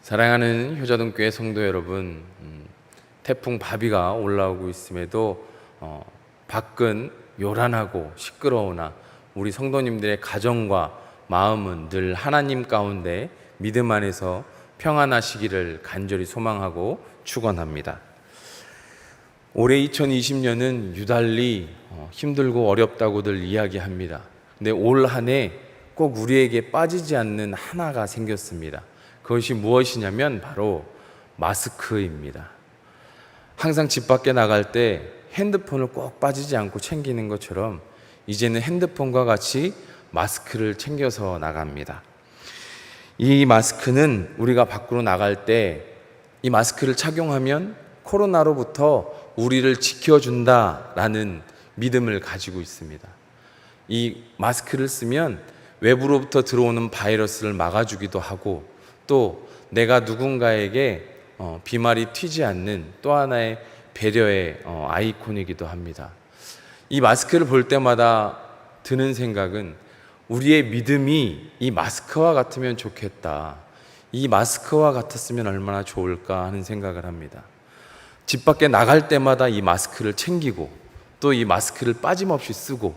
사랑하는 효자동교회 성도 여러분, 태풍 바비가 올라오고 있음에도 밖은 요란하고 시끄러우나 우리 성도님들의 가정과 마음은 늘 하나님 가운데 믿음 안에서 평안하시기를 간절히 소망하고 축원합니다. 올해 2020년은 유달리 힘들고 어렵다고들 이야기합니다. 근데 올 한 해 꼭 우리에게 빠지지 않는 하나가 생겼습니다. 그것이 무엇이냐면 바로 마스크입니다. 항상 집 밖에 나갈 때 핸드폰을 꼭 빠지지 않고 챙기는 것처럼 이제는 핸드폰과 같이 마스크를 챙겨서 나갑니다. 이 마스크는 우리가 밖으로 나갈 때 이 마스크를 착용하면 코로나로부터 우리를 지켜준다라는 믿음을 가지고 있습니다. 이 마스크를 쓰면 외부로부터 들어오는 바이러스를 막아주기도 하고 또 내가 누군가에게 비말이 튀지 않는 또 하나의 배려의 아이콘이기도 합니다. 이 마스크를 볼 때마다 드는 생각은 우리의 믿음이 이 마스크와 같으면 좋겠다. 이 마스크와 같았으면 얼마나 좋을까 하는 생각을 합니다. 집 밖에 나갈 때마다 이 마스크를 챙기고 또 이 마스크를 빠짐없이 쓰고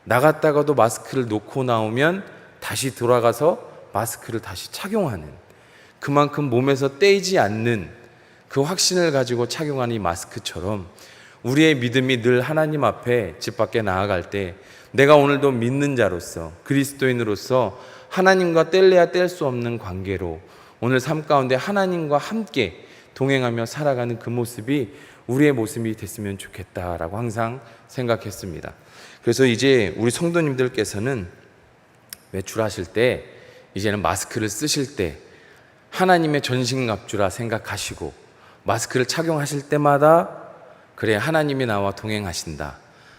나갔다가도 마스크를 놓고 나오면 다시 돌아가서 마스크를 다시 착용하는 그만큼 몸에서 떼이지 않는 그 확신을 가지고 착용하는 이 마스크처럼 우리의 믿음이 늘 하나님 앞에 집 밖에 나아갈 때 내가 오늘도 믿는 자로서 그리스도인으로서 하나님과 뗄래야 뗄 수 없는 관계로 오늘 삶 가운데 하나님과 함께 동행하며 살아가는 그 모습이 우리의 모습이 됐으면 좋겠다라고 항상 생각했습니다. 그래서 이제 우리 성도님들께서는 외출하실 때 이제는 마스크를 쓰실 때 하나님의 전신갑주라 생각하시고 마스크를 착용하실 때마다 그래 하나님이 나와 동행하신다,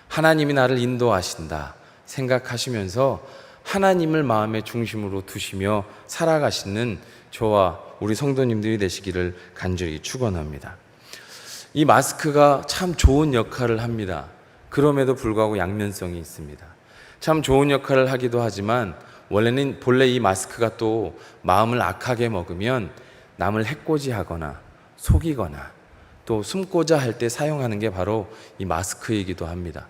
하나님이 나를 인도하신다 생각하시면서 하나님을 마음의 중심으로 두시며 살아가시는 저와 우리 성도님들이 되시기를 간절히 축원합니다. 이 마스크가 참 좋은 역할을 합니다. 그럼에도 불구하고 양면성이 있습니다. 참 좋은 역할을 하기도 하지만 본래 이 마스크가 또 마음을 악하게 먹으면 남을 해코지하거나 속이거나 또 숨고자 할 때 사용하는 게 바로 이 마스크이기도 합니다.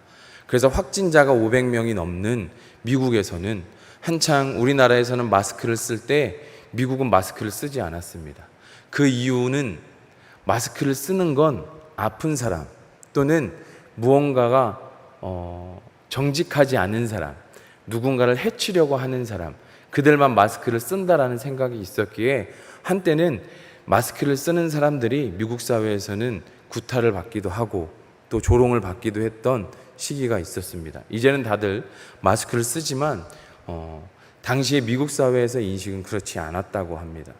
그래서 확진자가 500명이 넘는 미국에서는 한창 우리나라에서는 마스크를 쓸 때 미국은 마스크를 쓰지 않았습니다. 그 이유는 마스크를 쓰는 건 아픈 사람 또는 무언가가 정직하지 않은 사람, 누군가를 해치려고 하는 사람, 그들만 마스크를 쓴다라는 생각이 있었기에 한때는 마스크를 쓰는 사람들이 미국 사회에서는 구타를 받기도 하고 또 조롱을 받기도 했던 시기가 있었습니다. 이제는 다들 마스크를 쓰지만 당시에 미국 사회에서 인식은 그렇지 않았다고 합니다.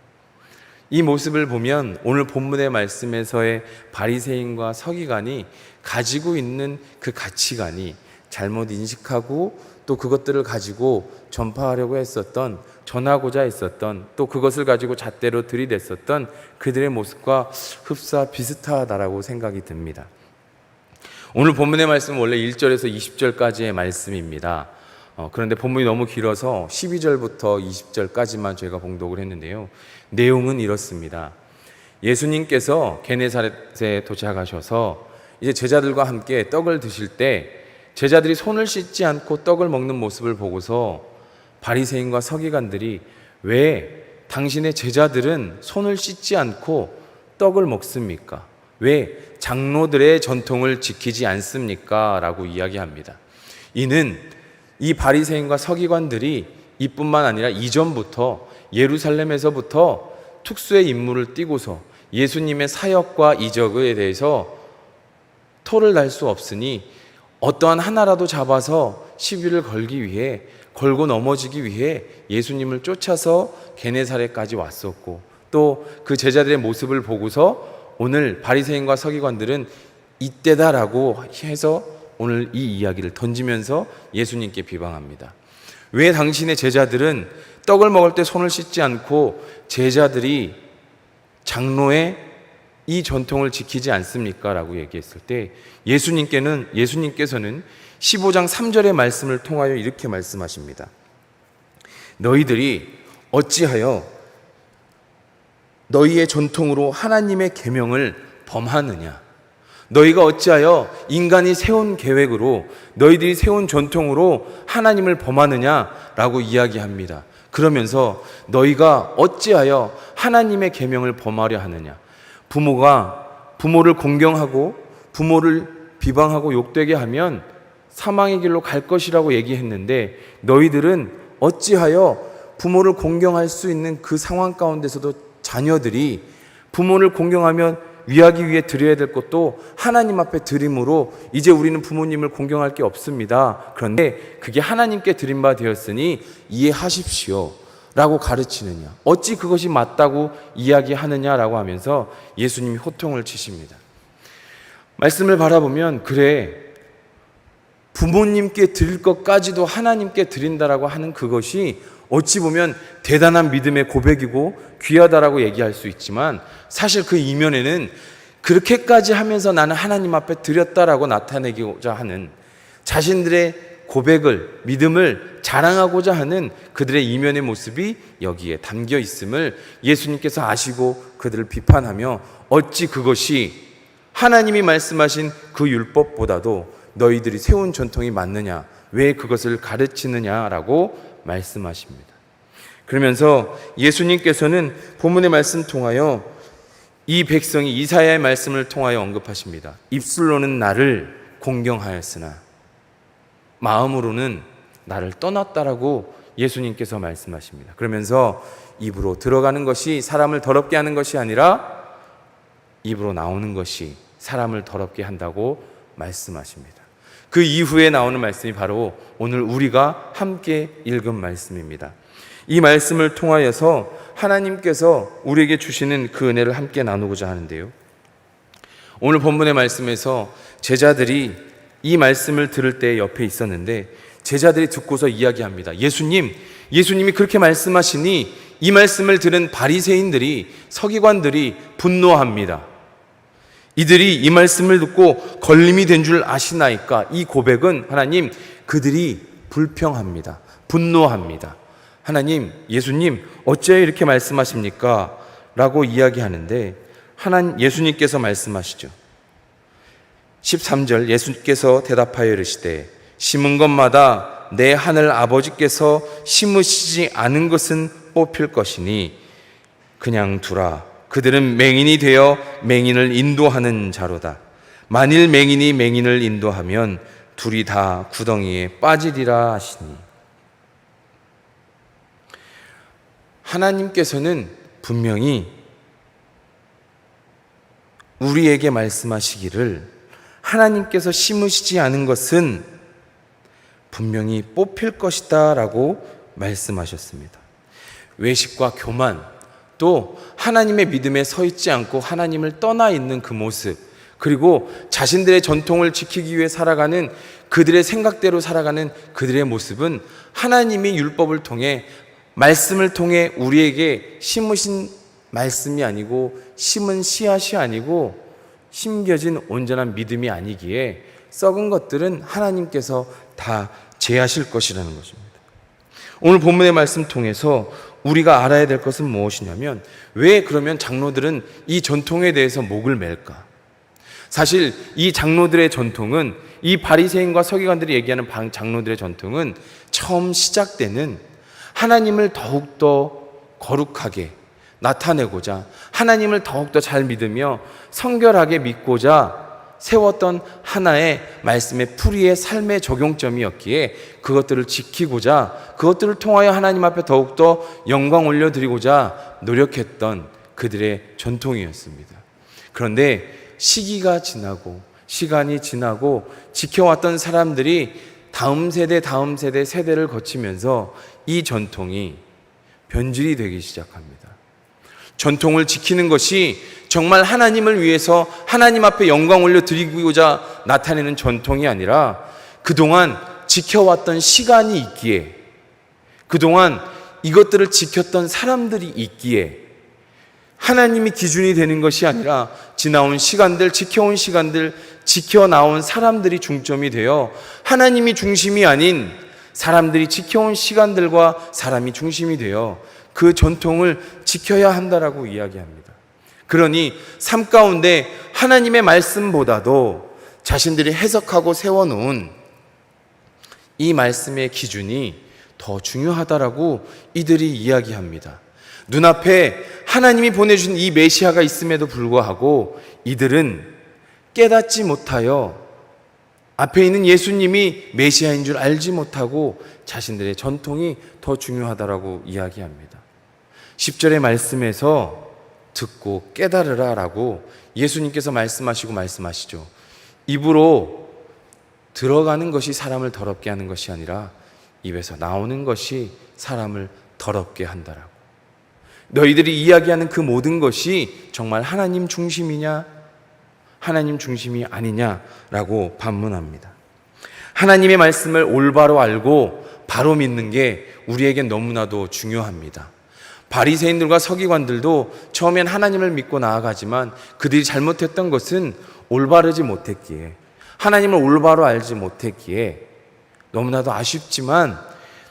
이 모습을 보면 오늘 본문의 말씀에서의 바리새인과 서기관이 가지고 있는 그 가치관이 잘못 인식하고 또 그것들을 가지고 전파하려고 했었던, 전하고자 했었던, 또 그것을 가지고 잣대로 들이댔었던 그들의 모습과 흡사 비슷하다라고 생각이 듭니다. 오늘 본문의 말씀은 원래 1절에서 20절까지의 말씀입니다. 그런데 본문이 너무 길어서 12절부터 20절까지만 저희가 봉독을 했는데요. 내용은 이렇습니다. 예수님께서 게네사렛에 도착하셔서 이제 제자들과 함께 떡을 드실 때 제자들이 손을 씻지 않고 떡을 먹는 모습을 보고서 바리새인과 서기관들이 왜 당신의 제자들은 손을 씻지 않고 떡을 먹습니까? 왜 장로들의 전통을 지키지 않습니까? 라고 이야기합니다. 이는 이 바리새인과 서기관들이 이뿐만 아니라 이전부터 예루살렘에서부터 특수의 임무를 띠고서 예수님의 사역과 이적에 대해서 토를 날 수 없으니 어떠한 하나라도 잡아서 시비를 걸기 위해 걸고 넘어지기 위해 예수님을 쫓아서 게네사렛까지 왔었고 또 그 제자들의 모습을 보고서 오늘 바리새인과 서기관들은 이때다라고 해서 오늘 이 이야기를 던지면서 예수님께 비방합니다. 왜 당신의 제자들은 떡을 먹을 때 손을 씻지 않고 제자들이 장로의 이 전통을 지키지 않습니까? 라고 얘기했을 때 예수님께서는 15장 3절의 말씀을 통하여 이렇게 말씀하십니다. 너희들이 어찌하여 너희의 전통으로 하나님의 계명을 범하느냐? 너희가 어찌하여 인간이 세운 계획으로 너희들이 세운 전통으로 하나님을 범하느냐라고 이야기합니다. 그러면서 너희가 어찌하여 하나님의 계명을 범하려 하느냐? 부모가 부모를 공경하고 부모를 비방하고 욕되게 하면 사망의 길로 갈 것이라고 얘기했는데, 너희들은 어찌하여 부모를 공경할 수 있는 그 상황 가운데서도 자녀들이 부모를 공경하면 위하기 위해 드려야 될 것도 하나님 앞에 드림으로 이제 우리는 부모님을 공경할 게 없습니다. 그런데 그게 하나님께 드린 바 되었으니 이해하십시오 라고 가르치느냐? 어찌 그것이 맞다고 이야기하느냐라고 하면서 예수님이 호통을 치십니다. 말씀을 바라보면, 그래, 부모님께 드릴 것까지도 하나님께 드린다라고 하는 그것이 어찌 보면 대단한 믿음의 고백이고 귀하다라고 얘기할 수 있지만, 사실 그 이면에는 그렇게까지 하면서 나는 하나님 앞에 드렸다라고 나타내고자 하는, 자신들의 고백을, 믿음을 자랑하고자 하는 그들의 이면의 모습이 여기에 담겨 있음을 예수님께서 아시고 그들을 비판하며, 어찌 그것이 하나님이 말씀하신 그 율법보다도 너희들이 세운 전통이 맞느냐, 왜 그것을 가르치느냐라고 말씀하십니다. 그러면서 예수님께서는 본문의 말씀 통하여 이 백성이 이사야의 말씀을 통하여 언급하십니다. 입술로는 나를 공경하였으나 마음으로는 나를 떠났다라고 예수님께서 말씀하십니다. 그러면서 입으로 들어가는 것이 사람을 더럽게 하는 것이 아니라 입으로 나오는 것이 사람을 더럽게 한다고 말씀하십니다. 그 이후에 나오는 말씀이 바로 오늘 우리가 함께 읽은 말씀입니다. 이 말씀을 통하여서 하나님께서 우리에게 주시는 그 은혜를 함께 나누고자 하는데요, 오늘 본문의 말씀에서 제자들이 이 말씀을 들을 때 옆에 있었는데, 제자들이 듣고서 이야기합니다. 예수님이 그렇게 말씀하시니 이 말씀을 들은 바리새인들이, 서기관들이 분노합니다. 이들이 이 말씀을 듣고 걸림이 된 줄 아시나이까? 이 고백은 하나님, 그들이 불평합니다. 분노합니다. 하나님, 예수님 어째 이렇게 말씀하십니까? 라고 이야기하는데, 예수님께서 말씀하시죠. 13절, 예수께서 대답하여 이르시되 심은 것마다 내 하늘 아버지께서 심으시지 않은 것은 뽑힐 것이니 그냥 두라. 그들은 맹인이 되어 맹인을 인도하는 자로다. 만일 맹인이 맹인을 인도하면 둘이 다 구덩이에 빠지리라 하시니. 하나님께서는 분명히 우리에게 말씀하시기를, 하나님께서 심으시지 않은 것은 분명히 뽑힐 것이다 라고 말씀하셨습니다. 외식과 교만, 또 하나님의 믿음에 서 있지 않고 하나님을 떠나 있는 그 모습, 그리고 자신들의 전통을 지키기 위해 살아가는 그들의 생각대로 살아가는 그들의 모습은 하나님이 율법을 통해, 말씀을 통해 우리에게 심으신 말씀이 아니고, 심은 씨앗이 아니고 심겨진 온전한 믿음이 아니기에 썩은 것들은 하나님께서 다 제하실 것이라는 것입니다. 오늘 본문의 말씀 통해서 우리가 알아야 될 것은 무엇이냐면, 왜 그러면 장로들은 이 전통에 대해서 목을 맬까? 사실 이 장로들의 전통은, 이 바리새인과 서기관들이 얘기하는 장로들의 전통은 처음 시작되는 하나님을 더욱더 거룩하게 나타내고자, 하나님을 더욱더 잘 믿으며 성결하게 믿고자 세웠던 하나의 말씀의 풀이의 삶의 적용점이었기에 그것들을 지키고자, 그것들을 통하여 하나님 앞에 더욱더 영광 올려드리고자 노력했던 그들의 전통이었습니다. 그런데 시기가 지나고 시간이 지나고 지켜왔던 사람들이 다음 세대를 거치면서 이 전통이 변질이 되기 시작합니다. 전통을 지키는 것이 정말 하나님을 위해서 하나님 앞에 영광 올려드리고자 나타내는 전통이 아니라, 그동안 지켜왔던 시간이 있기에, 그동안 이것들을 지켰던 사람들이 있기에 하나님이 기준이 되는 것이 아니라 지나온 시간들, 지켜온 시간들, 지켜나온 사람들이 중점이 되어 하나님이 중심이 아닌 사람들이 지켜온 시간들과 사람이 중심이 되어 그 전통을 지켜야 한다라고 이야기합니다. 그러니 삶 가운데 하나님의 말씀보다도 자신들이 해석하고 세워놓은 이 말씀의 기준이 더 중요하다라고 이들이 이야기합니다. 눈앞에 하나님이 보내주신 이 메시아가 있음에도 불구하고 이들은 깨닫지 못하여 앞에 있는 예수님이 메시아인 줄 알지 못하고 자신들의 전통이 더 중요하다라고 이야기합니다. 10절의 말씀에서 듣고 깨달으라 라고 예수님께서 말씀하시죠. 입으로 들어가는 것이 사람을 더럽게 하는 것이 아니라 입에서 나오는 것이 사람을 더럽게 한다라고. 너희들이 이야기하는 그 모든 것이 정말 하나님 중심이냐, 하나님 중심이 아니냐라고 반문합니다. 하나님의 말씀을 올바로 알고 바로 믿는 게 우리에겐 너무나도 중요합니다. 바리새인들과 서기관들도 처음엔 하나님을 믿고 나아가지만 그들이 잘못했던 것은 올바르지 못했기에, 하나님을 올바로 알지 못했기에 너무나도 아쉽지만,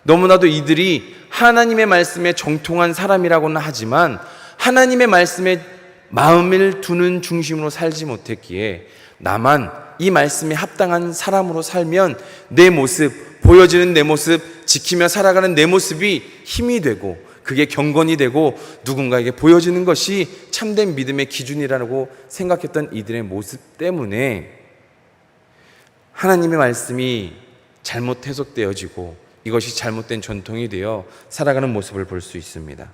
너무나도 이들이 하나님의 말씀에 정통한 사람이라고는 하지만 하나님의 말씀에 마음을 두는 중심으로 살지 못했기에 나만 이 말씀에 합당한 사람으로 살면 내 모습, 보여지는 내 모습, 지키며 살아가는 내 모습이 힘이 되고 그게 경건이 되고 누군가에게 보여지는 것이 참된 믿음의 기준이라고 생각했던 이들의 모습 때문에 하나님의 말씀이 잘못 해석되어지고 이것이 잘못된 전통이 되어 살아가는 모습을 볼 수 있습니다.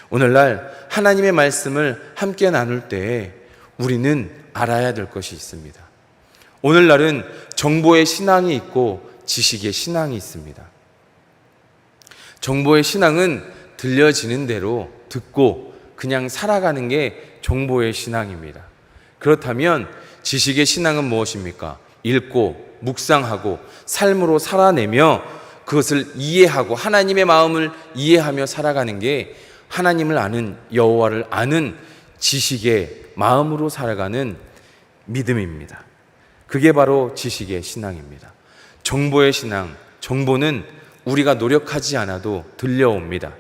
오늘날 하나님의 말씀을 함께 나눌 때에 우리는 알아야 될 것이 있습니다. 오늘날은 정보의 신앙이 있고 지식의 신앙이 있습니다. 정보의 신앙은 들려지는 대로 듣고 그냥 살아가는 게 정보의 신앙입니다. 그렇다면 지식의 신앙은 무엇입니까? 읽고 묵상하고 삶으로 살아내며 그것을 이해하고 하나님의 마음을 이해하며 살아가는 게 하나님을 아는, 여호와를 아는 지식의 마음으로 살아가는 믿음입니다. 그게 바로 지식의 신앙입니다. 정보의 신앙, 정보는 우리가 노력하지 않아도 들려옵니다.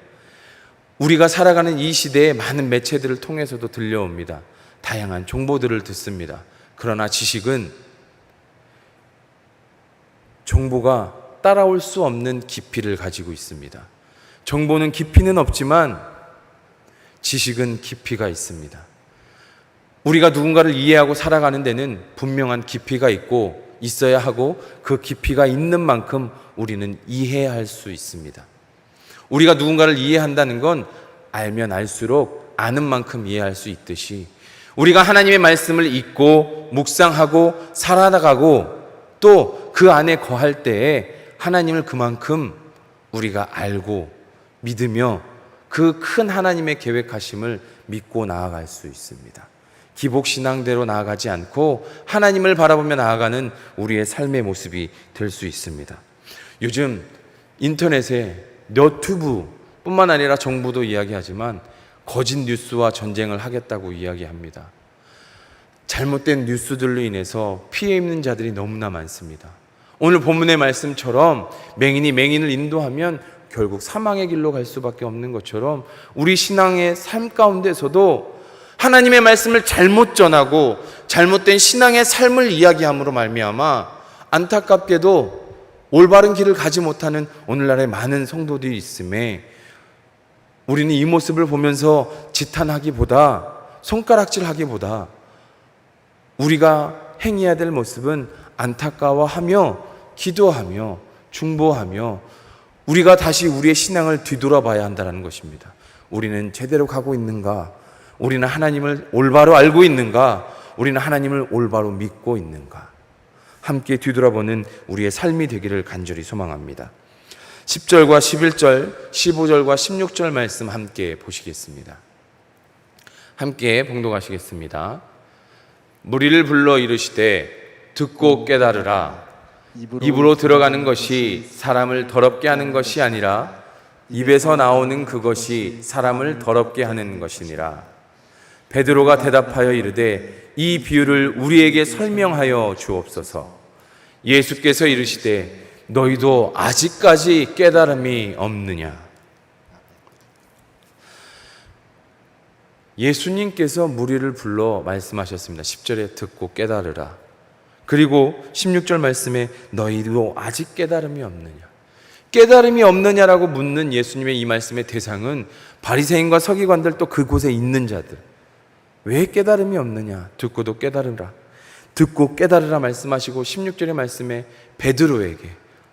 우리가 살아가는 이 시대의 많은 매체들을 통해서도 들려옵니다. 다양한 정보들을 듣습니다. 그러나 지식은 정보가 따라올 수 없는 깊이를 가지고 있습니다. 정보는 깊이는 없지만 지식은 깊이가 있습니다. 우리가 누군가를 이해하고 살아가는 데는 분명한 깊이가 있고 있어야 하고 그 깊이가 있는 만큼 우리는 이해할 수 있습니다. 우리가 누군가를 이해한다는 건 알면 알수록 아는 만큼 이해할 수 있듯이 우리가 하나님의 말씀을 읽고 묵상하고 살아나가고 또 그 안에 거할 때에 하나님을 그만큼 우리가 알고 믿으며 그 큰 하나님의 계획하심을 믿고 나아갈 수 있습니다. 기복신앙대로 나아가지 않고 하나님을 바라보며 나아가는 우리의 삶의 모습이 될 수 있습니다. 요즘 인터넷에 너튜브뿐만 아니라 정부도 이야기하지만 거짓 뉴스와 전쟁을 하겠다고 이야기합니다. 잘못된 뉴스들로 인해서 피해 입는 자들이 너무나 많습니다. 오늘 본문의 말씀처럼 맹인이 맹인을 인도하면 결국 사망의 길로 갈 수밖에 없는 것처럼 우리 신앙의 삶 가운데서도 하나님의 말씀을 잘못 전하고 잘못된 신앙의 삶을 이야기함으로 말미암아 안타깝게도 올바른 길을 가지 못하는 오늘날의 많은 성도들이 있음에 우리는 이 모습을 보면서 지탄하기보다 손가락질하기보다 우리가 행해야 될 모습은 안타까워하며 기도하며 중보하며 우리가 다시 우리의 신앙을 뒤돌아봐야 한다는 것입니다. 우리는 제대로 가고 있는가? 우리는 하나님을 올바로 알고 있는가? 우리는 하나님을 올바로 믿고 있는가? 함께 뒤돌아보는 우리의 삶이 되기를 간절히 소망합니다. 10절과 11절, 15절과 16절 말씀 함께 보시겠습니다. 함께 봉독하시겠습니다. 무리를 불러 이르시되 듣고 깨달으라. 입으로 들어가는 것이 사람을 더럽게 하는 것이 아니라 입에서 나오는 그것이 사람을 더럽게 하는 것이니라. 베드로가 대답하여 이르되 이 비유를 우리에게 설명하여 주옵소서. 예수께서 이르시되 너희도 아직까지 깨달음이 없느냐. 예수님께서 무리를 불러 말씀하셨습니다. 10절에 듣고 깨달으라. 그리고 16절 말씀에 너희도 아직 깨달음이 없느냐? 깨달음이 없느냐라고 묻는 예수님의 이 말씀의 대상은 바리새인과 서기관들, 또 그곳에 있는 자들. 왜 깨달음이 없느냐? 듣고도 깨달으라. 듣고 깨달으라 말씀하시고 16절의 말씀에 베드로에게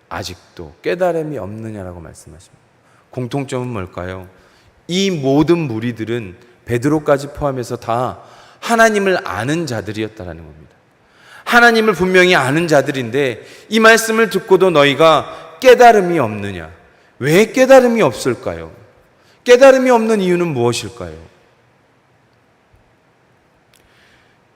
아직도 깨달음이 없느냐라고 말씀하십니다. 공통점은 뭘까요? 이 모든 무리들은 베드로까지 포함해서 다 하나님을 아는 자들이었다라는 겁니다. 하나님을 분명히 아는 자들인데 이 말씀을 듣고도 너희가 깨달음이 없느냐? 왜 깨달음이 없을까요? 깨달음이 없는 이유는 무엇일까요?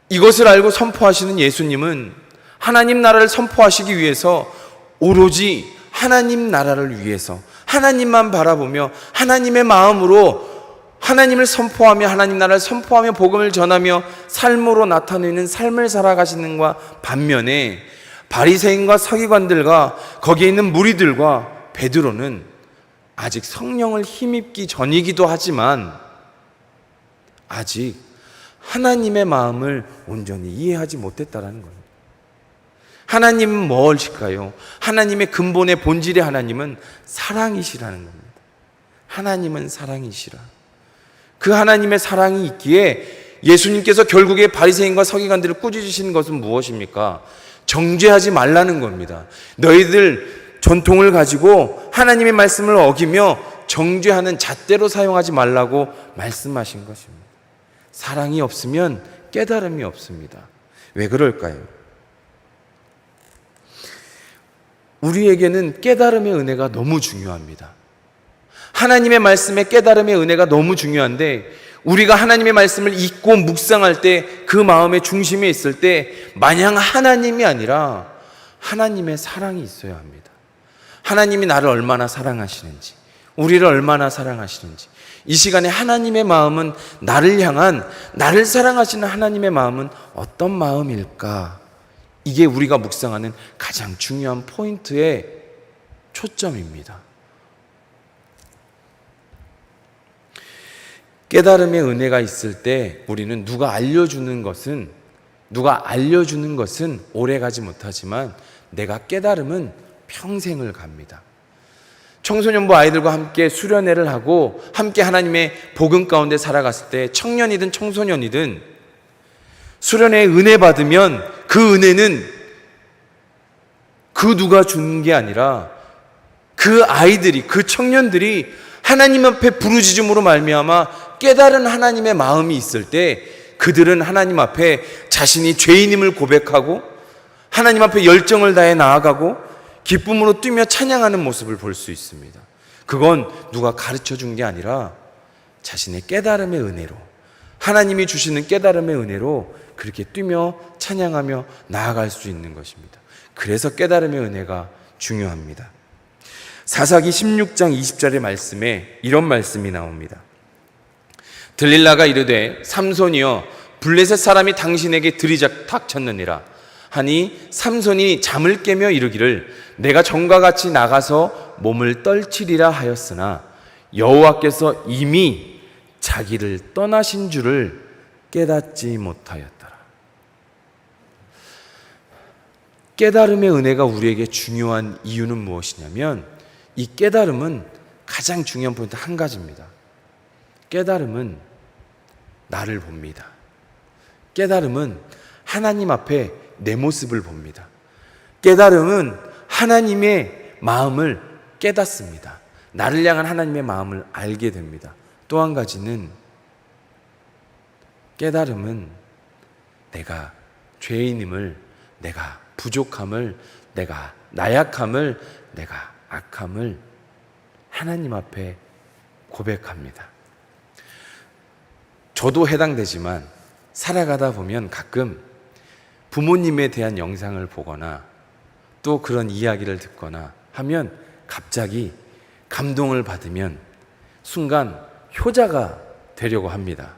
이것을 알고 선포하시는 예수님은 하나님 나라를 선포하시기 위해서 오로지 하나님 나라를 위해서 하나님만 바라보며 하나님의 마음으로 하나님을 선포하며 하나님 나라를 선포하며 복음을 전하며 삶으로 나타내는 삶을 살아가시는 것과 반면에 바리새인과 서기관들과 거기에 있는 무리들과 베드로는 아직 성령을 힘입기 전이기도 하지만 아직 하나님의 마음을 온전히 이해하지 못했다라는 겁니다. 하나님은 무엇일까요? 하나님의 근본의 본질의 하나님은 사랑이시라는 겁니다. 하나님은 사랑이시라. 그 하나님의 사랑이 있기에 예수님께서 결국에 바리새인과 서기관들을 꾸짖으시는 것은 무엇입니까? 정죄하지 말라는 겁니다. 너희들 전통을 가지고 하나님의 말씀을 어기며 정죄하는 잣대로 사용하지 말라고 말씀하신 것입니다. 사랑이 없으면 깨달음이 없습니다. 왜 그럴까요? 우리에게는 깨달음의 은혜가 너무 중요합니다. 하나님의 말씀에 깨달음의 은혜가 너무 중요한데 우리가 하나님의 말씀을 읽고 묵상할 때 그 마음의 중심에 있을 때 마냥 하나님이 아니라 하나님의 사랑이 있어야 합니다. 하나님이 나를 얼마나 사랑하시는지, 우리를 얼마나 사랑하시는지, 이 시간에 하나님의 마음은 나를 향한, 나를 사랑하시는 하나님의 마음은 어떤 마음일까? 이게 우리가 묵상하는 가장 중요한 포인트의 초점입니다. 깨달음의 은혜가 있을 때 우리는 누가 알려주는 것은 오래 가지 못하지만 내가 깨달음은 평생을 갑니다. 청소년부 아이들과 함께 수련회를 하고 함께 하나님의 복음 가운데 살아갔을 때 청년이든 청소년이든 수련회에 은혜 받으면 그 은혜는 그 누가 주는 게 아니라 그 아이들이, 그 청년들이 하나님 앞에 부르짖음으로 말미암아 깨달은 하나님의 마음이 있을 때 그들은 하나님 앞에 자신이 죄인임을 고백하고 하나님 앞에 열정을 다해 나아가고 기쁨으로 뛰며 찬양하는 모습을 볼 수 있습니다. 그건 누가 가르쳐 준 게 아니라 자신의 깨달음의 은혜로, 하나님이 주시는 깨달음의 은혜로 그렇게 뛰며 찬양하며 나아갈 수 있는 것입니다. 그래서 깨달음의 은혜가 중요합니다. 사사기 16장 20절의 말씀에 이런 말씀이 나옵니다. 들릴라가 이르되 삼손이여 블레셋 사람이 당신에게 들이닥쳤느니라 하니 삼손이 잠을 깨며 이르기를 내가 전과 같이 나가서 몸을 떨치리라 하였으나 여호와께서 이미 자기를 떠나신 줄을 깨닫지 못하였더라. 깨달음의 은혜가 우리에게 중요한 이유는 무엇이냐면 이 깨달음은 가장 중요한 포인트 한 가지입니다. 깨달음은 나를 봅니다. 깨달음은 하나님 앞에 내 모습을 봅니다. 깨달음은 하나님의 마음을 깨닫습니다. 나를 향한 하나님의 마음을 알게 됩니다. 또 한 가지는 깨달음은 내가 죄인임을, 내가 부족함을, 내가 나약함을, 내가 악함을 하나님 앞에 고백합니다. 저도 해당되지만 살아가다 보면 가끔 부모님에 대한 영상을 보거나 또 그런 이야기를 듣거나 하면 갑자기 감동을 받으면 순간 효자가 되려고 합니다.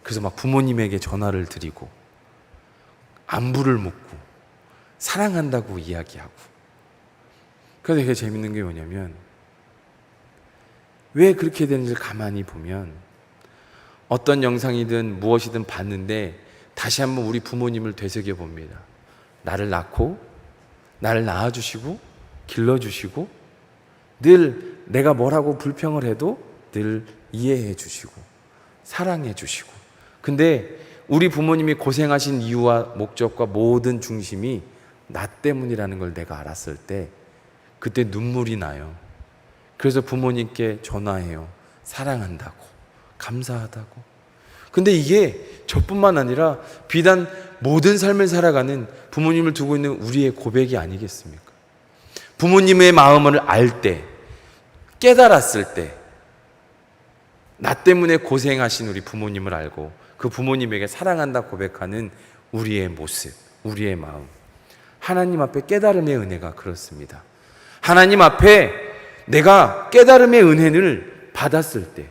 그래서 막 부모님에게 전화를 드리고 안부를 묻고 사랑한다고 이야기하고. 그런데 되게 재밌는 게 뭐냐면 왜 그렇게 되는지를 가만히 보면 어떤 영상이든 무엇이든 봤는데 다시 한번 우리 부모님을 되새겨 봅니다. 나를 낳고 나를 낳아주시고 길러주시고 늘 내가 뭐라고 불평을 해도 늘 이해해 주시고 사랑해 주시고, 근데 우리 부모님이 고생하신 이유와 목적과 모든 중심이 나 때문이라는 걸 내가 알았을 때 그때 눈물이 나요. 그래서 부모님께 전화해요. 사랑한다고, 감사하다고. 근데 이게 저뿐만 아니라 비단 모든 삶을 살아가는 부모님을 두고 있는 우리의 고백이 아니겠습니까? 부모님의 마음을 알 때, 깨달았을 때, 나 때문에 고생하신 우리 부모님을 알고 그 부모님에게 사랑한다 고백하는 우리의 모습, 우리의 마음. 하나님 앞에 깨달음의 은혜가 그렇습니다. 하나님 앞에 내가 깨달음의 은혜를 받았을 때,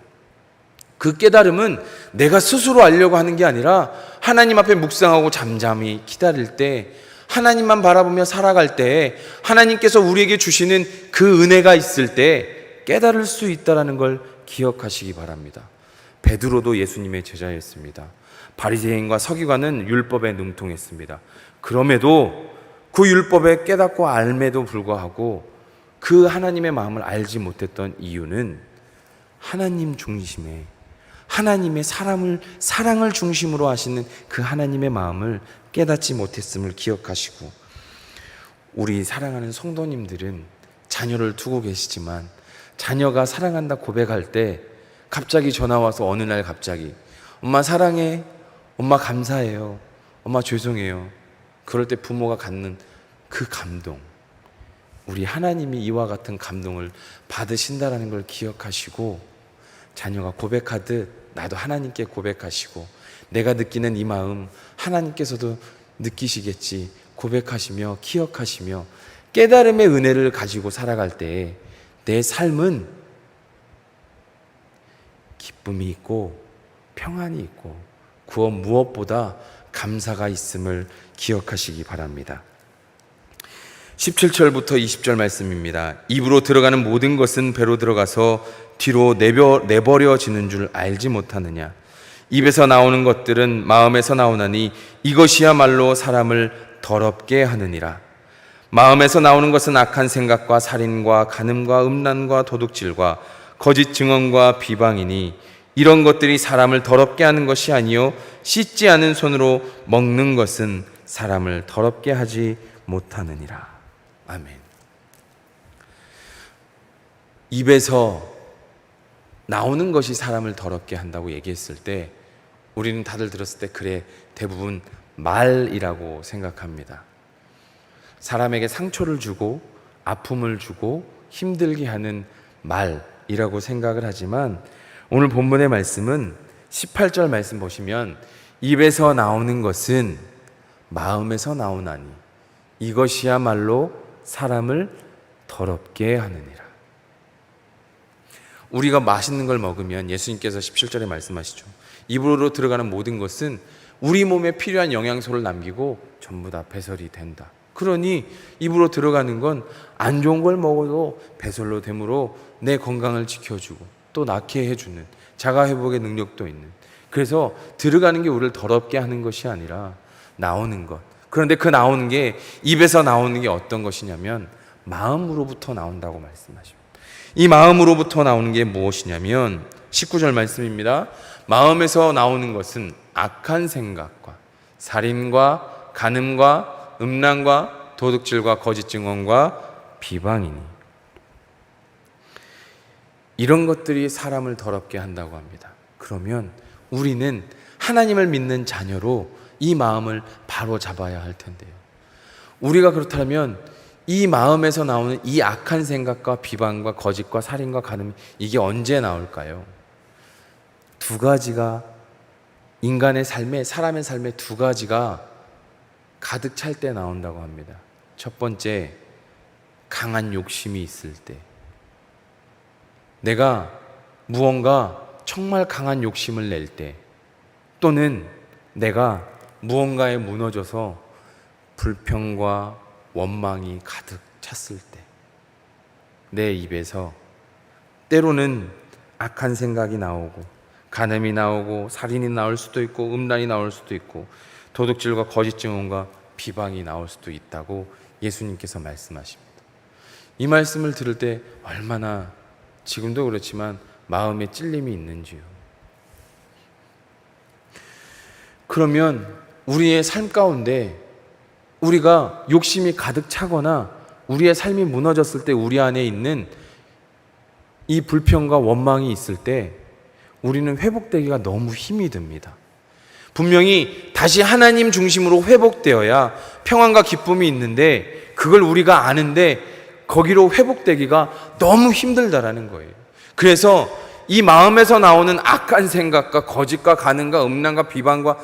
그 깨달음은 내가 스스로 알려고 하는 게 아니라 하나님 앞에 묵상하고 잠잠히 기다릴 때, 하나님만 바라보며 살아갈 때, 하나님께서 우리에게 주시는 그 은혜가 있을 때 깨달을 수 있다는 걸 기억하시기 바랍니다. 베드로도 예수님의 제자였습니다. 바리새인과 서기관은 율법에 능통했습니다. 그럼에도 그 율법에 깨닫고 알매도 불구하고 그 하나님의 마음을 알지 못했던 이유는 하나님 중심의, 하나님의 사랑을 중심으로 하시는 그 하나님의 마음을 깨닫지 못했음을 기억하시고, 우리 사랑하는 성도님들은 자녀를 두고 계시지만 자녀가 사랑한다 고백할 때 갑자기 전화 와서 어느 날 갑자기 엄마 사랑해, 엄마 감사해요, 엄마 죄송해요. 그럴 때 부모가 갖는 그 감동, 우리 하나님이 이와 같은 감동을 받으신다라는 걸 기억하시고, 자녀가 고백하듯 나도 하나님께 고백하시고, 내가 느끼는 이 마음 하나님께서도 느끼시겠지 고백하시며 기억하시며 깨달음의 은혜를 가지고 살아갈 때 내 삶은 기쁨이 있고 평안이 있고 무엇보다 감사가 있음을 기억하시기 바랍니다. 17절부터 20절 말씀입니다. 입으로 들어가는 모든 것은 배로 들어가서 뒤로 내버려지는 줄 알지 못하느냐. 입에서 나오는 것들은 마음에서 나오나니 이것이야말로 사람을 더럽게 하느니라. 마음에서 나오는 것은 악한 생각과 살인과 간음과 음란과 도둑질과 거짓 증언과 비방이니 이런 것들이 사람을 더럽게 하는 것이 아니요 씻지 않은 손으로 먹는 것은 사람을 더럽게 하지 못하느니라. 아멘. 입에서 나오는 것이 사람을 더럽게 한다고 얘기했을 때 우리는 다들 들었을 때 그래, 대부분 말이라고 생각합니다. 사람에게 상처를 주고 아픔을 주고 힘들게 하는 말이라고 생각을 하지만, 오늘 본문의 말씀은 18절 말씀 보시면 입에서 나오는 것은 마음에서 나오나니 이것이야말로 사람을 더럽게 하느니라. 우리가 맛있는 걸 먹으면 예수님께서 17절에 말씀하시죠. 입으로 들어가는 모든 것은 우리 몸에 필요한 영양소를 남기고 전부 다 배설이 된다. 그러니 입으로 들어가는 건 안 좋은 걸 먹어도 배설로 되므로 내 건강을 지켜주고 또 낫게 해주는 자가회복의 능력도 있는, 그래서 들어가는 게 우리를 더럽게 하는 것이 아니라 나오는 것. 그런데 그 나오는 게, 입에서 나오는 게 어떤 것이냐면 마음으로부터 나온다고 말씀하십니다. 이 마음으로부터 나오는 게 무엇이냐면 19절 말씀입니다. 마음에서 나오는 것은 악한 생각과 살인과 간음과 음란과 도둑질과 거짓 증언과 비방이니, 이런 것들이 사람을 더럽게 한다고 합니다. 그러면 우리는 하나님을 믿는 자녀로 이 마음을 바로 잡아야 할 텐데요. 우리가 그렇다면 이 마음에서 나오는 이 악한 생각과 비방과 거짓과 살인과 간음, 이게 언제 나올까요? 두 가지가, 인간의 삶에, 사람의 삶에 두 가지가 가득 찰 때 나온다고 합니다. 첫 번째, 강한 욕심이 있을 때. 내가 무언가 정말 강한 욕심을 낼 때, 또는 내가 무언가에 무너져서 불평과 원망이 가득 찼을 때, 내 입에서 때로는 악한 생각이 나오고 간음이 나오고 살인이 나올 수도 있고 음란이 나올 수도 있고 도둑질과 거짓 증언과 비방이 나올 수도 있다고 예수님께서 말씀하십니다. 이 말씀을 들을 때 얼마나 지금도 그렇지만 마음에 찔림이 있는지요. 그러면 우리의 삶 가운데 우리가 욕심이 가득 차거나 우리의 삶이 무너졌을 때 우리 안에 있는 이 불평과 원망이 있을 때 우리는 회복되기가 너무 힘이 듭니다. 분명히 다시 하나님 중심으로 회복되어야 평안과 기쁨이 있는데 그걸 우리가 아는데 거기로 회복되기가 너무 힘들다라는 거예요. 그래서 이 마음에서 나오는 악한 생각과 거짓과 간음과 음란과 비방과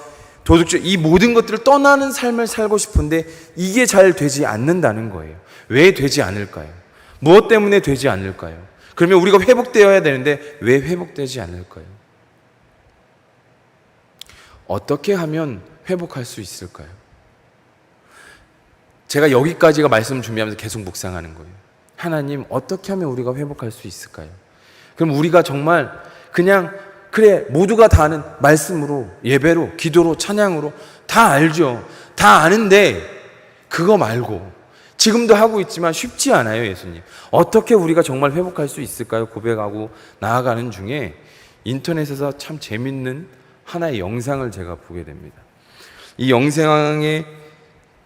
도둑질 이 모든 것들을 떠나는 삶을 살고 싶은데 이게 잘 되지 않는다는 거예요. 왜 되지 않을까요? 무엇 때문에 되지 않을까요? 그러면 우리가 회복되어야 되는데 왜 회복되지 않을까요? 어떻게 하면 회복할 수 있을까요? 제가 여기까지가 말씀 준비하면서 계속 묵상하는 거예요. 하나님, 어떻게 하면 우리가 회복할 수 있을까요? 그럼 우리가 정말 그냥 그래 모두가 다 아는 말씀으로 예배로 기도로 찬양으로 다 알죠. 다 아는데 그거 말고 지금도 하고 있지만 쉽지 않아요. 예수님, 어떻게 우리가 정말 회복할 수 있을까요? 고백하고 나아가는 중에 인터넷에서 참 재밌는 하나의 영상을 제가 보게 됩니다. 이 영상의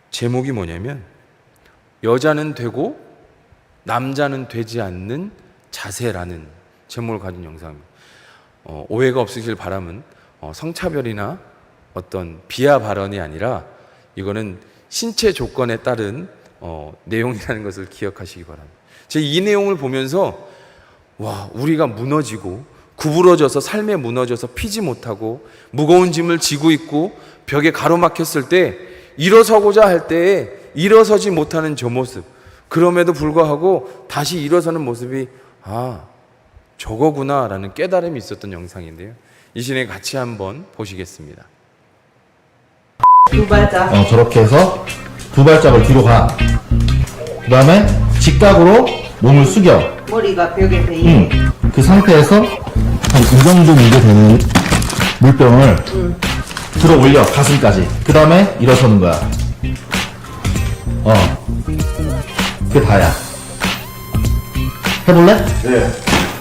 제목이 뭐냐면 여자는 되고 남자는 되지 않는 자세라는 제목을 가진 영상입니다. 오해가 없으실 바람은 성차별이나 어떤 비하 발언이 아니라 이거는 신체 조건에 따른 내용이라는 것을 기억하시기 바랍니다. 제가 이 내용을 보면서 와, 우리가 무너지고 구부러져서 삶에 무너져서 피지 못하고 무거운 짐을 지고 있고 벽에 가로막혔을 때 일어서고자 할 때에 일어서지 못하는 저 모습, 그럼에도 불구하고 다시 일어서는 모습이 저거구나 라는 깨달음이 있었던 영상인데요, 이 시간에 같이 한번 보시겠습니다. 두 발짝. 저렇게 해서 두 발짝을 뒤로 가. 그 다음에 직각으로 몸을 숙여. 머리가 벽에 대이. 그 상태에서 한 이 정도 무게 되는 물병을 들어 올려, 가슴까지. 그 다음에 일어서는 거야. 그게 다야. 해볼래? 네.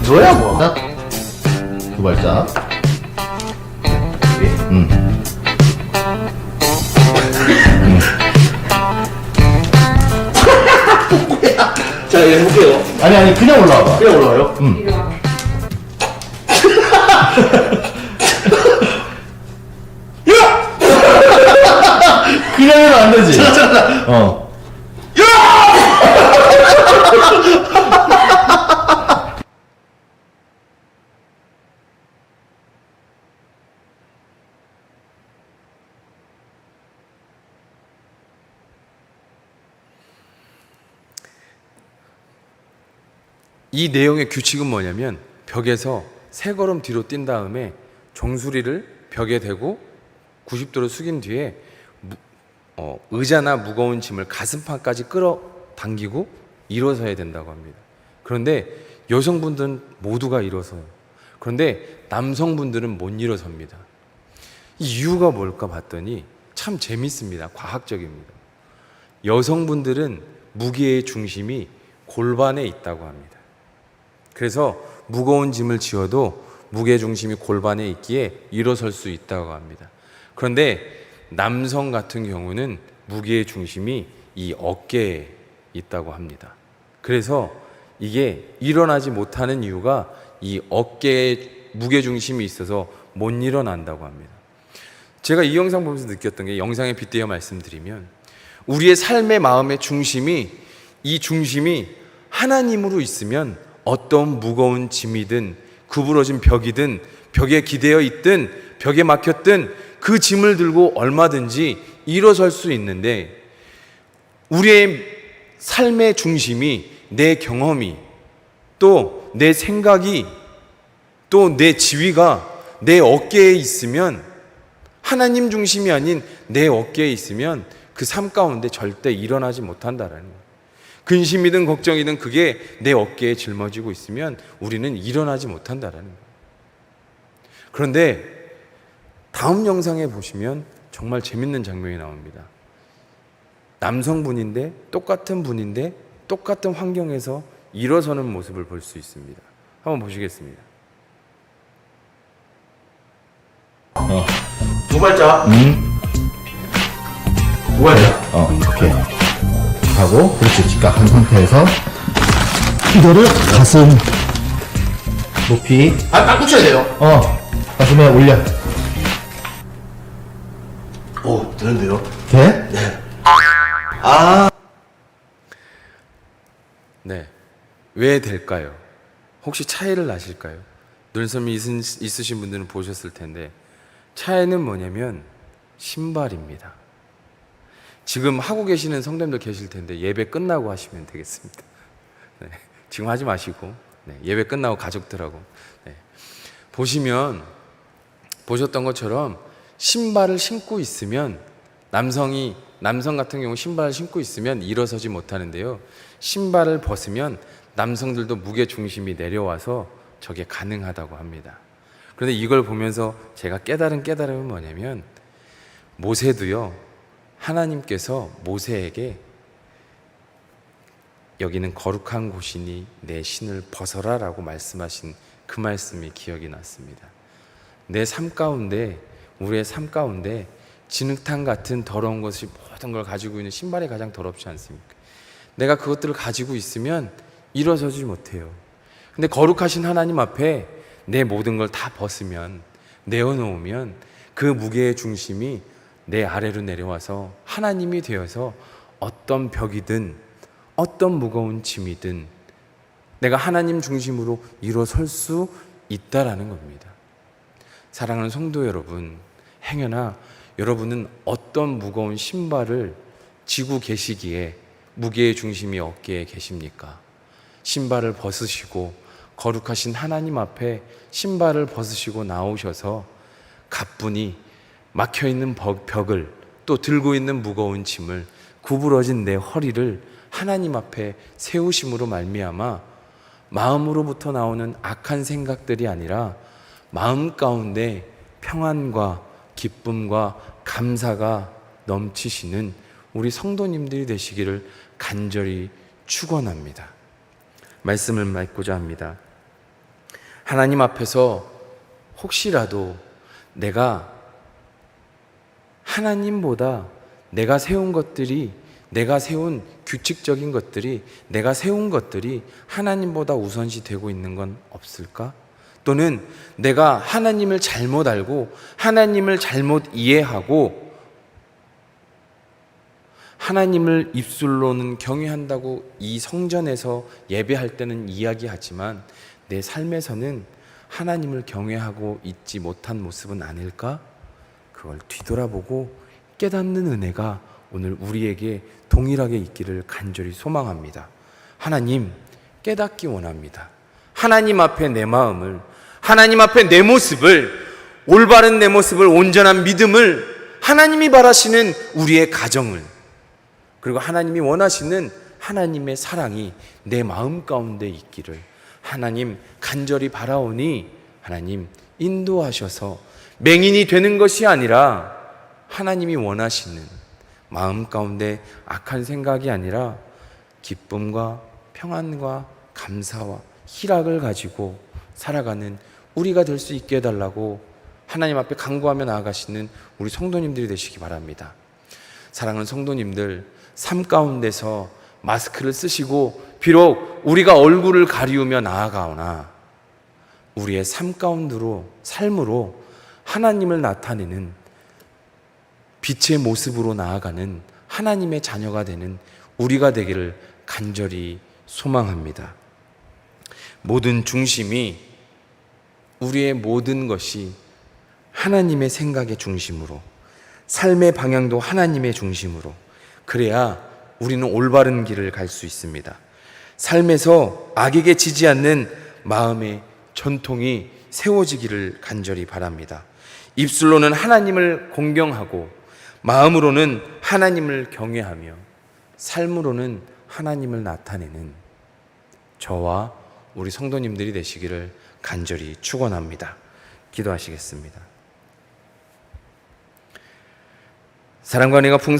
너야 뭐. 딱. 두 발짝. 자, 해볼게요. 아니, 그냥 올라와봐. 그냥 올라와요? 그냥 해도 안 되지? 이 내용의 규칙은 뭐냐면 벽에서 세 걸음 뒤로 뛴 다음에 정수리를 벽에 대고 90도로 숙인 뒤에 의자나 무거운 짐을 가슴판까지 끌어당기고 일어서야 된다고 합니다. 그런데 여성분들은 모두가 일어서요. 그런데 남성분들은 못 일어섭니다. 이 이유가 뭘까 봤더니 참 재밌습니다. 과학적입니다. 여성분들은 무게의 중심이 골반에 있다고 합니다. 그래서 무거운 짐을 지어도 무게 중심이 골반에 있기에 일어설 수 있다고 합니다. 그런데 남성 같은 경우는 무게의 중심이 이 어깨에 있다고 합니다. 그래서 이게 일어나지 못하는 이유가 이 어깨에 무게 중심이 있어서 못 일어난다고 합니다. 제가 이 영상 보면서 느꼈던 게, 영상에 빗대어 말씀드리면 우리의 삶의 마음의 중심이, 이 중심이 하나님으로 있으면 어떤 무거운 짐이든 구부러진 벽이든 벽에 기대어 있든 벽에 막혔든 그 짐을 들고 얼마든지 일어설 수 있는데, 우리의 삶의 중심이 내 경험이 또 내 생각이 또 내 지위가 내 어깨에 있으면, 하나님 중심이 아닌 내 어깨에 있으면 그 삶 가운데 절대 일어나지 못한다라는 거예요. 근심이든 걱정이든 그게 내 어깨에 짊어지고 있으면 우리는 일어나지 못한다라는 거예요. 그런데 다음 영상에 보시면 정말 재밌는 장면이 나옵니다. 남성분인데 똑같은 분인데 똑같은 환경에서 일어서는 모습을 볼 수 있습니다. 한번 보시겠습니다. 두 발짝. 두 발짝. 이렇게 하고, 그렇지. 직각한 상태에서 이거를 가슴 높이, 딱 붙여야 돼요. 가슴에 올려. 오, 되는데요? 돼? 네. 왜 될까요? 혹시 차이를 아실까요? 눈썹이 있으신 분들은 보셨을 텐데 차이는 뭐냐면 신발입니다. 지금 하고 계시는 성도님들 계실 텐데 예배 끝나고 하시면 되겠습니다. 네. 지금 하지 마시고 예배 끝나고 가족들하고 보시면 보셨던 것처럼 신발을 신고 있으면 남성 같은 경우 신발을 신고 있으면 일어서지 못하는데요. 신발을 벗으면 남성들도 무게 중심이 내려와서 저게 가능하다고 합니다. 그런데 이걸 보면서 제가 깨달은 깨달음은 뭐냐면 모세도요. 하나님께서 모세에게 여기는 거룩한 곳이니 내 신을 벗어라 라고 말씀하신 그 말씀이 기억이 났습니다. 내 삶 가운데 우리의 삶 가운데 진흙탕 같은 더러운 것이 모든 걸 가지고 있는 신발이 가장 더럽지 않습니까? 내가 그것들을 가지고 있으면 일어서지 못해요. 근데 거룩하신 하나님 앞에 내 모든 걸 다 벗으면 내어놓으면 그 무게의 중심이 내 아래로 내려와서 하나님이 되어서 어떤 벽이든 어떤 무거운 짐이든 내가 하나님 중심으로 일어설 수 있다라는 겁니다. 사랑하는 성도 여러분, 행여나 여러분은 어떤 무거운 신발을 지고 계시기에 무게의 중심이 어깨에 계십니까? 신발을 벗으시고 거룩하신 하나님 앞에 신발을 벗으시고 나오셔서 가뿐히 막혀있는 벽을 또 들고 있는 무거운 짐을 구부러진 내 허리를 하나님 앞에 세우심으로 말미암아 마음으로부터 나오는 악한 생각들이 아니라 마음 가운데 평안과 기쁨과 감사가 넘치시는 우리 성도님들이 되시기를 간절히 축원합니다. 말씀을 맺고자 합니다. 하나님 앞에서 혹시라도 내가 하나님보다 내가 세운 것들이 내가 세운 규칙적인 것들이 내가 세운 것들이 하나님보다 우선시 되고 있는 건 없을까? 또는 내가 하나님을 잘못 알고 하나님을 잘못 이해하고 하나님을 입술로는 경외한다고 이 성전에서 예배할 때는 이야기하지만 내 삶에서는 하나님을 경외하고 있지 못한 모습은 아닐까? 그걸 뒤돌아보고 깨닫는 은혜가 오늘 우리에게 동일하게 있기를 간절히 소망합니다. 하나님, 깨닫기 원합니다. 하나님 앞에 내 마음을, 하나님 앞에 내 모습을, 올바른 내 모습을, 온전한 믿음을, 하나님이 바라시는 우리의 가정을, 그리고 하나님이 원하시는 하나님의 사랑이 내 마음 가운데 있기를 하나님 간절히 바라오니 하나님 인도하셔서 맹인이 되는 것이 아니라 하나님이 원하시는 마음 가운데 악한 생각이 아니라 기쁨과 평안과 감사와 희락을 가지고 살아가는 우리가 될 수 있게 해달라고 하나님 앞에 간구하며 나아가시는 우리 성도님들이 되시기 바랍니다. 사랑하는 성도님들, 삶 가운데서 마스크를 쓰시고 비록 우리가 얼굴을 가리우며 나아가오나 우리의 삶 가운데로 삶으로 하나님을 나타내는 빛의 모습으로 나아가는 하나님의 자녀가 되는 우리가 되기를 간절히 소망합니다. 모든 중심이 우리의 모든 것이 하나님의 생각의 중심으로 삶의 방향도 하나님의 중심으로 그래야 우리는 올바른 길을 갈 수 있습니다. 삶에서 악에게 지지 않는 마음의 전통이 세워지기를 간절히 바랍니다. 입술로는 하나님을 공경하고 마음으로는 하나님을 경외하며 삶으로는 하나님을 나타내는 저와 우리 성도님들이 되시기를 간절히 축원합니다. 기도하시겠습니다. 사랑과 은혜가 풍성